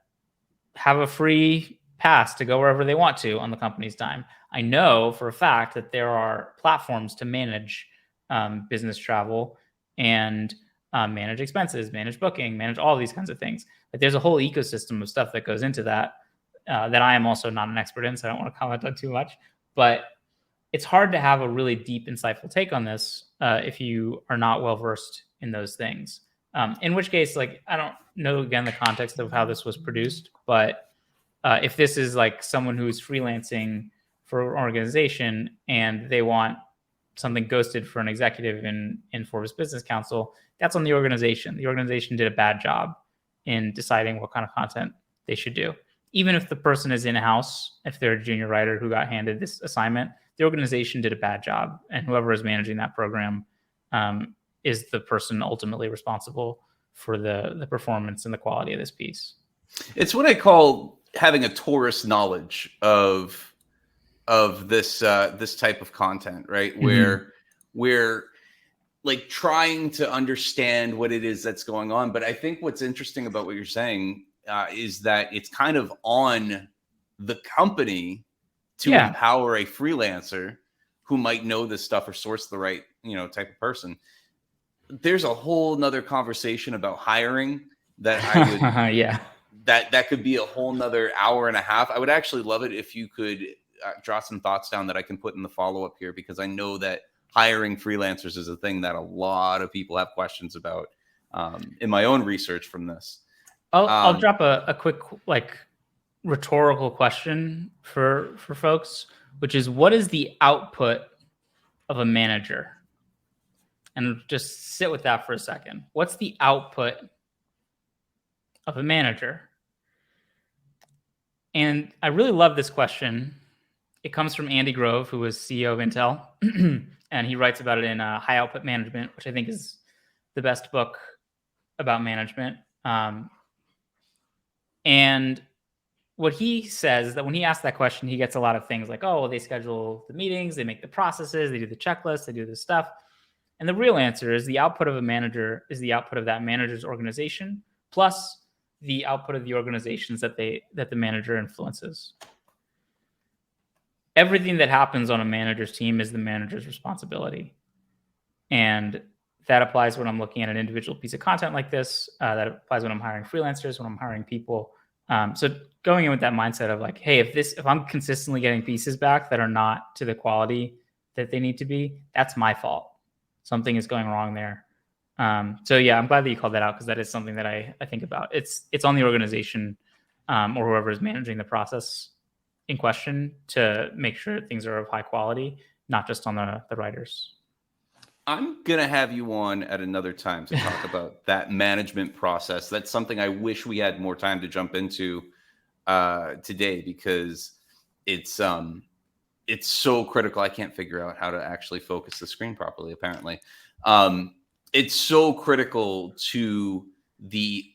have a free pass to go wherever they want to on the company's dime. I know for a fact that there are platforms to manage business travel and manage expenses, manage booking, manage all these kinds of things. Like there's a whole ecosystem of stuff that goes into that that I am also not an expert in, so I don't want to comment on too much. But it's hard to have a really deep, insightful take on this if you are not well versed in those things. In which case, like I don't know again the context of how this was produced, but if this is like someone who's freelancing for an organization and they want something ghosted for an executive in Forbes Business Council, that's on the organization. The organization did a bad job in deciding what kind of content they should do. Even if the person is in-house, if they're a junior writer who got handed this assignment, the organization did a bad job. And whoever is managing that program is the person ultimately responsible for the performance and the quality of this piece. It's what I call having a tourist knowledge of this this type of content, right? Where we're like trying to understand what it is that's going on. But I think what's interesting about what you're saying is that it's kind of on the company to empower a freelancer who might know this stuff or source the right, type of person. There's a whole nother conversation about hiring that I would, that could be a whole nother hour and a half. I would actually love it if you could draw some thoughts down that I can put in the follow-up here, because I know that hiring freelancers is a thing that a lot of people have questions about in my own research from this. I'll drop a quick rhetorical question for folks, which is, what is the output of a manager? And just sit with that for a second. What's the output of a manager? And I really love this question. It comes from Andy Grove, who was CEO of Intel, and he writes about it in High Output Management, which I think is the best book about management. And what he says is that when he asks that question, he gets a lot of things like, oh, well, they schedule the meetings, they make the processes, they do the checklists, they do this stuff. And the real answer is the output of a manager is the output of that manager's organization plus the output of the organizations that the manager influences. Everything that happens on a manager's team is the manager's responsibility. And that applies when I'm looking at an individual piece of content like this. That applies when I'm hiring freelancers, when I'm hiring people. So going in with that mindset of like, hey, if I'm consistently getting pieces back that are not to the quality that they need to be, that's my fault. Something is going wrong there. So yeah, I'm glad that you called that out because that is something that I think about. It's on the organization or whoever is managing the process in question to make sure things are of high quality, not just on the writers. I'm going to have you on at another time to talk about that management process. That's something I wish we had more time to jump into today because it's so critical. I can't figure out how to actually focus the screen properly, apparently. It's so critical to the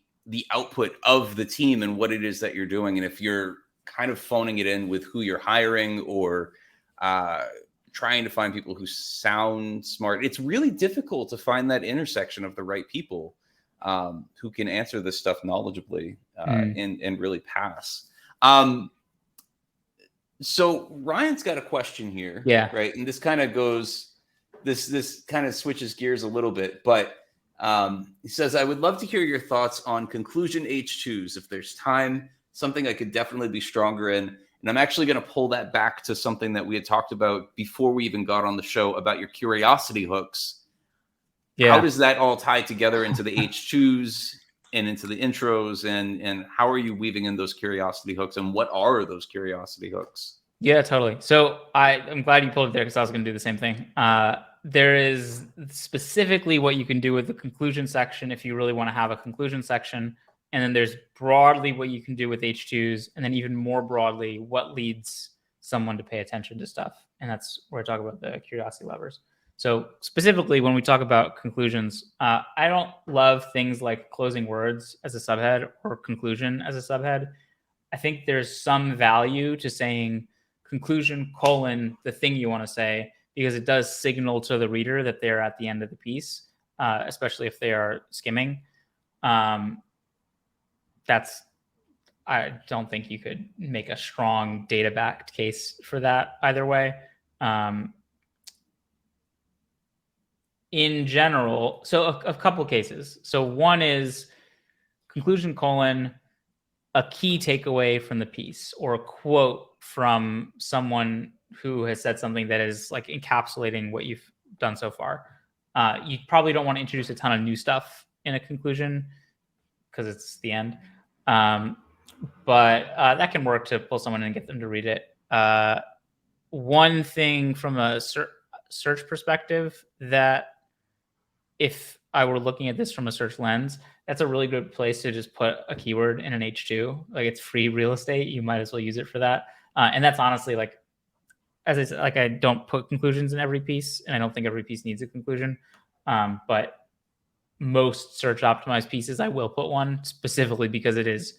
output of the team and what it is that you're doing. And if you're kind of phoning it in with who you're hiring or trying to find people who sound smart, it's really difficult to find that intersection of the right people who can answer this stuff knowledgeably and really pass. So Ryan's got a question here. Yeah. Right. And this kind of goes, this kind of switches gears a little bit, but he says, I would love to hear your thoughts on conclusion H2s. If there's time, something I could definitely be stronger in. And I'm actually going to pull that back to something that we had talked about before we even got on the show about your curiosity hooks. Yeah. How does that all tie together into the H2s and into the intros? And how are you weaving in those curiosity hooks? And what are those curiosity hooks? Yeah, totally. So I'm glad you pulled it there because I was going to do the same thing. There is specifically what you can do with the conclusion section if you really want to have a conclusion section. And then there's broadly what you can do with H2s, and then even more broadly, what leads someone to pay attention to stuff. And that's where I talk about the curiosity levers. So specifically, when we talk about conclusions, I don't love things like closing words as a subhead or conclusion as a subhead. I think there's some value to saying conclusion : the thing you want to say, because it does signal to the reader that they're at the end of the piece, especially if they are skimming. I don't think you could make a strong data-backed case for that either way. In general, so a couple cases. So one is conclusion : a key takeaway from the piece or a quote from someone who has said something that is like encapsulating what you've done so far. You probably don't want to introduce a ton of new stuff in a conclusion because it's the end. But that can work to pull someone in and get them to read it. One thing from a search perspective that if I were looking at this from a search lens, that's a really good place to just put a keyword in an H2. Like it's free real estate. You might as well use it for that. And that's honestly like, as I said, like I don't put conclusions in every piece and I don't think every piece needs a conclusion. But most search optimized pieces, I will put one specifically because it is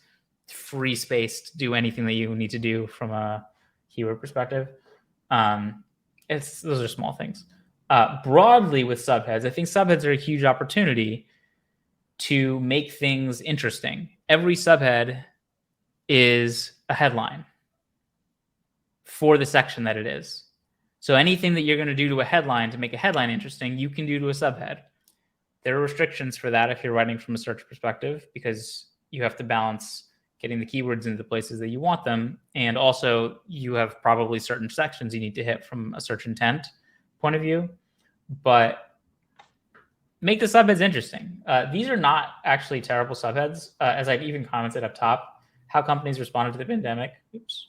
free space to do anything that you need to do from a keyword perspective. Those are small things. Broadly with subheads, I think subheads are a huge opportunity to make things interesting. Every subhead is a headline for the section that it is. So anything that you're going to do to a headline to make a headline interesting, you can do to a subhead. There are restrictions for that if you're writing from a search perspective, because you have to balance getting the keywords into the places that you want them. And also you have probably certain sections you need to hit from a search intent point of view, but make the subheads interesting. These are not actually terrible subheads. As I've even commented up top, how companies responded to the pandemic. Oops.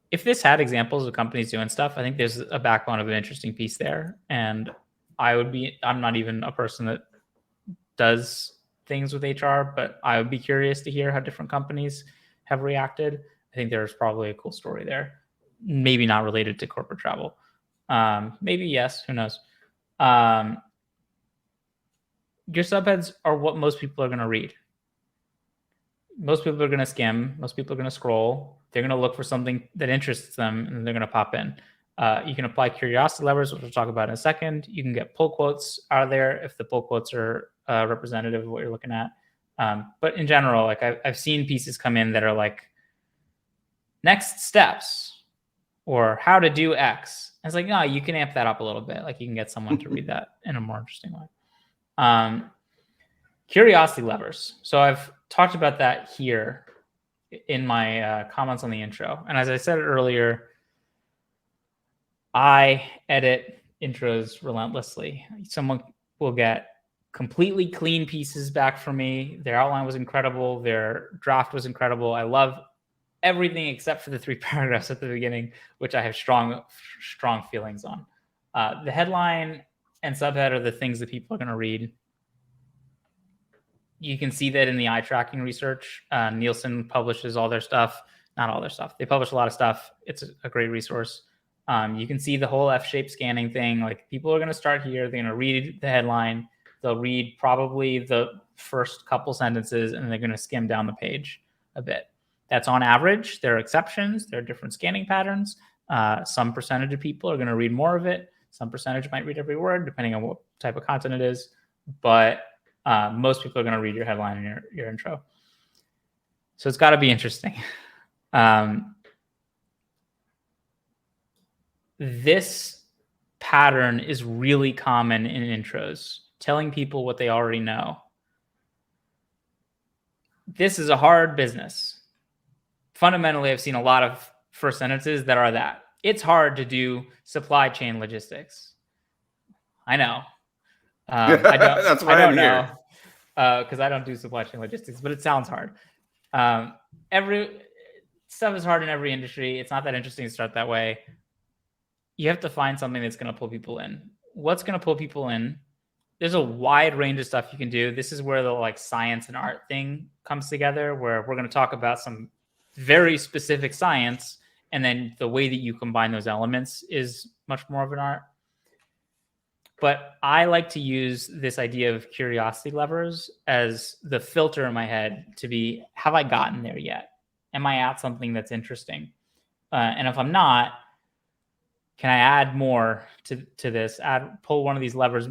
If this had examples of companies doing stuff, I think there's a backbone of an interesting piece there. And I'm not even a person that does things with HR, but I would be curious to hear how different companies have reacted. I think there's probably a cool story there. Maybe not related to corporate travel. Maybe yes, who knows? Your subheads are what most people are going to read. most people are going to skim. Most people are going to scroll. They're going to look for something that interests them, and they're going to pop in. You can apply curiosity levers, which we'll talk about in a second. You can get pull quotes out of there if the pull quotes are representative of what you're looking at. But in general, like I've seen pieces come in that are like next steps or how to do X. And it's like, no, you can amp that up a little bit. Like you can get someone to read that in a more interesting way. Curiosity levers. So I've talked about that here in my comments on the intro. And as I said earlier, I edit intros relentlessly. Someone will get completely clean pieces back from me. Their outline was incredible. Their draft was incredible. I love everything except for the 3 paragraphs at the beginning, which I have strong feelings on. The headline and subhead are the things that people are going to read. You can see that in the eye tracking research. Nielsen publishes all their stuff. Not all their stuff. They publish a lot of stuff. It's a great resource. You can see the whole F-shape scanning thing. Like people are going to start here. They're going to read the headline. They'll read probably the first couple sentences, and they're going to skim down the page a bit. That's on average. There are exceptions. There are different scanning patterns. Some percentage of people are going to read more of it. Some percentage might read every word, depending on what type of content it is. But most people are going to read your headline and your intro. So it's got to be interesting. This pattern is really common in intros, telling people what they already know. This is a hard business. Fundamentally, I've seen a lot of first sentences that are that. It's hard to do supply chain logistics. I know. That's why I'm here. Because I don't do supply chain logistics, but it sounds hard. Every stuff is hard in every industry. It's not that interesting to start that way. You have to find something that's going to pull people in. What's going to pull people in? There's a wide range of stuff you can do. This is where the like science and art thing comes together, where we're going to talk about some very specific science, and then the way that you combine those elements is much more of an art. But I like to use this idea of curiosity levers as the filter in my head to be, have I gotten there yet? Am I at something that's interesting? And if I'm not, can I add more to this? Pull one of these levers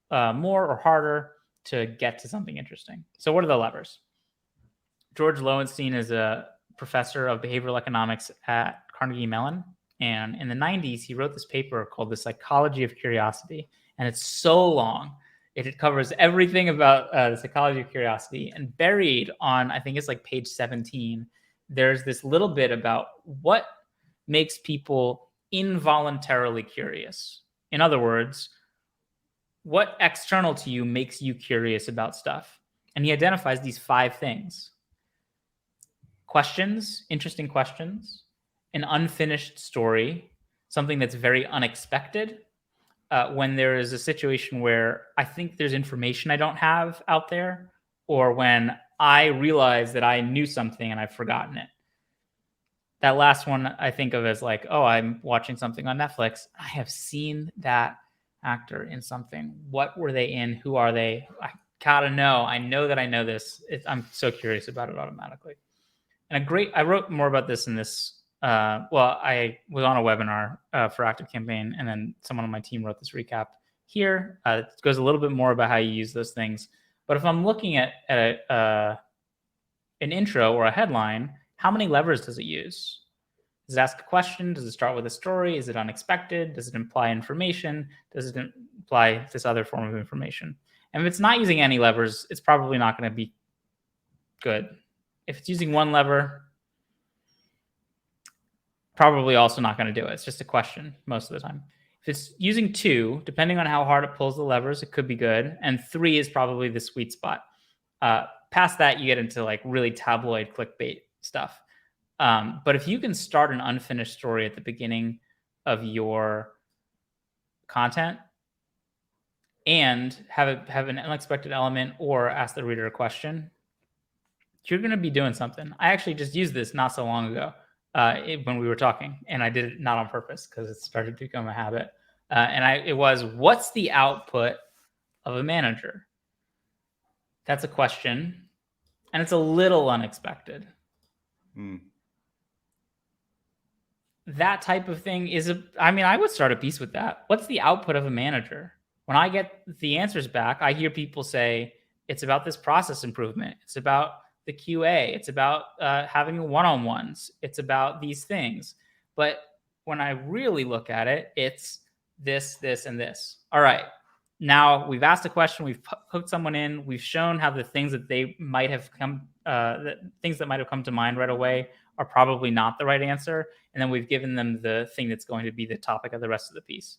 more or harder to get to something interesting. So what are the levers? George Lowenstein is a professor of behavioral economics at Carnegie Mellon. And in the 90s, he wrote this paper called The Psychology of Curiosity. And it's so long. It covers everything about the psychology of curiosity. And buried on, I think it's like page 17, there's this little bit about what makes people involuntarily curious. In other words, what external to you makes you curious about stuff? And he identifies these 5 things. Questions, interesting questions, an unfinished story, something that's very unexpected. When there is a situation where I think there's information I don't have out there, or when I realize that I knew something and I've forgotten it. That last one I think of as like, oh, I'm watching something on Netflix. I have seen that actor in something. What were they in? Who are they? I gotta know. I know that I know this. I'm so curious about it automatically. And I wrote more about this in this. I was on a webinar for ActiveCampaign, and then someone on my team wrote this recap here. It goes a little bit more about how you use those things. But if I'm looking at an intro or a headline, how many levers does it use? Does it ask a question? Does it start with a story? Is it unexpected? Does it imply information? Does it imply this other form of information? And if it's not using any levers, it's probably not going to be good. If it's using one lever, probably also not going to do it. It's just a question most of the time. If it's using 2, depending on how hard it pulls the levers, it could be good. And 3 is probably the sweet spot. Past that, you get into like really tabloid clickbait stuff. But if you can start an unfinished story at the beginning of your content and have an unexpected element or ask the reader a question, you're going to be doing something. I actually just used this not so long ago when we were talking, and I did it not on purpose because it started to become a habit. It was, what's the output of a manager? That's a question. and it's a little unexpected. That type of thing is I would start a piece with that. What's the output of a manager? When I get the answers back, I hear people say it's about this process improvement. It's about the QA. It's about having one-on-ones. It's about these things. But when I really look at it, it's this, this, and this. All right. Now we've asked a question. We've hooked someone in. We've shown how the things that they might have come, things that might have come to mind right away are probably not the right answer. And then we've given them the thing that's going to be the topic of the rest of the piece.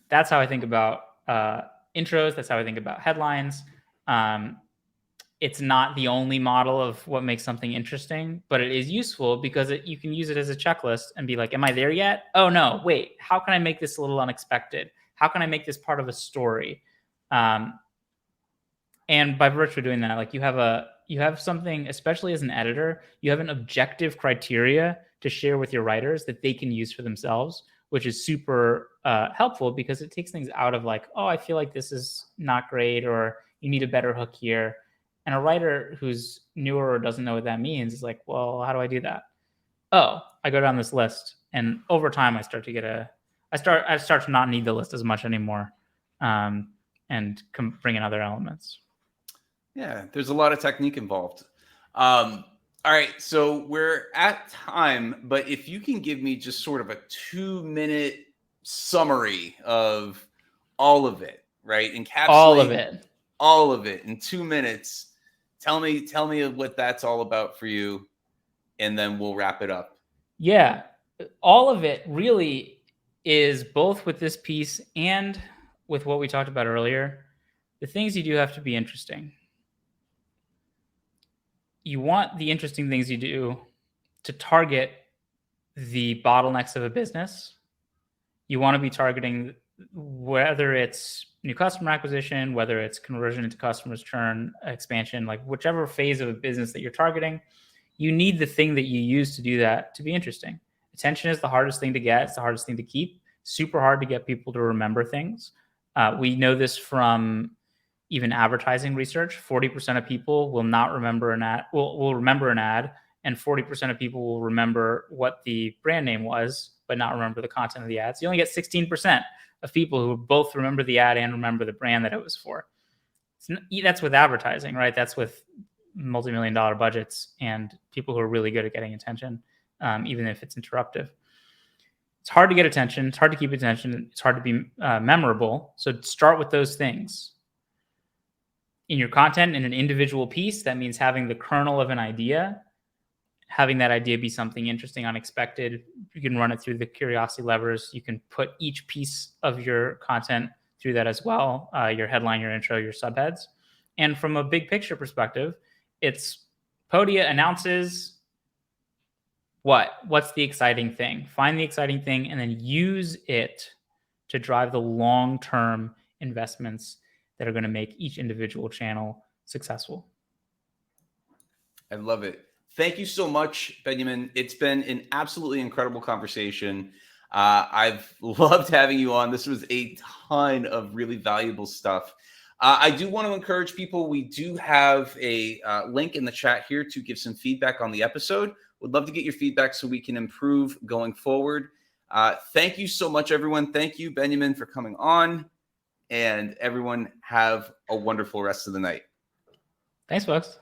That's how I think about intros. That's how I think about headlines. It's not the only model of what makes something interesting, but it is useful because you can use it as a checklist and be like, am I there yet? Oh no, wait, how can I make this a little unexpected? How can I make this part of a story? And by virtue of doing that, like you have something, especially as an editor, you have an objective criteria to share with your writers that they can use for themselves, which is super helpful because it takes things out of like, oh, I feel like this is not great, or you need a better hook here. And a writer who's newer or doesn't know what that means is like, well, how do I do that? Oh, I go down this list, and over time, I start to not need the list as much anymore, and bring in other elements. Yeah, there's a lot of technique involved. All right, so we're at time, but if you can give me just sort of a 2-minute summary of all of it, right? Encapsulate all of it in 2 minutes. Tell me what that's all about for you, and then we'll wrap it up. Yeah, all of it really is both with this piece and with what we talked about earlier. The things you do have to be interesting. You want the interesting things you do to target the bottlenecks of a business. You want to be targeting whether it's new customer acquisition, whether it's conversion into customers, churn, expansion, like whichever phase of a business that you're targeting, you need the thing that you use to do that to be interesting. Attention is the hardest thing to get. It's the hardest thing to keep. Super hard to get people to remember things. We know this from even advertising research. 40% of people will not remember an ad, will remember an ad, and 40% of people will remember what the brand name was, but not remember the content of the ad. So you only get 16% of people who both remember the ad and remember the brand that it was for. That's with advertising, right? That's with multi-million-dollar budgets and people who are really good at getting attention, even if it's interruptive. It's hard to get attention. It's hard to keep attention. It's hard to be memorable. So start with those things. In your content, in an individual piece, that means having the kernel of an idea, having that idea be something interesting, unexpected. You can run it through the curiosity levers. You can put each piece of your content through that as well, your headline, your intro, your subheads. And from a big picture perspective, it's Podia announces what? What's the exciting thing? Find the exciting thing and then use it to drive the long-term investments that are going to make each individual channel successful. I love it. Thank you so much, Benjamin. It's been an absolutely incredible conversation. I've loved having you on. This was a ton of really valuable stuff. I do want to encourage people. We do have a link in the chat here to give some feedback on the episode. Would love to get your feedback so we can improve going forward. Thank you so much, everyone. Thank you, Benjamin, for coming on. And everyone have a wonderful rest of the night. Thanks, folks.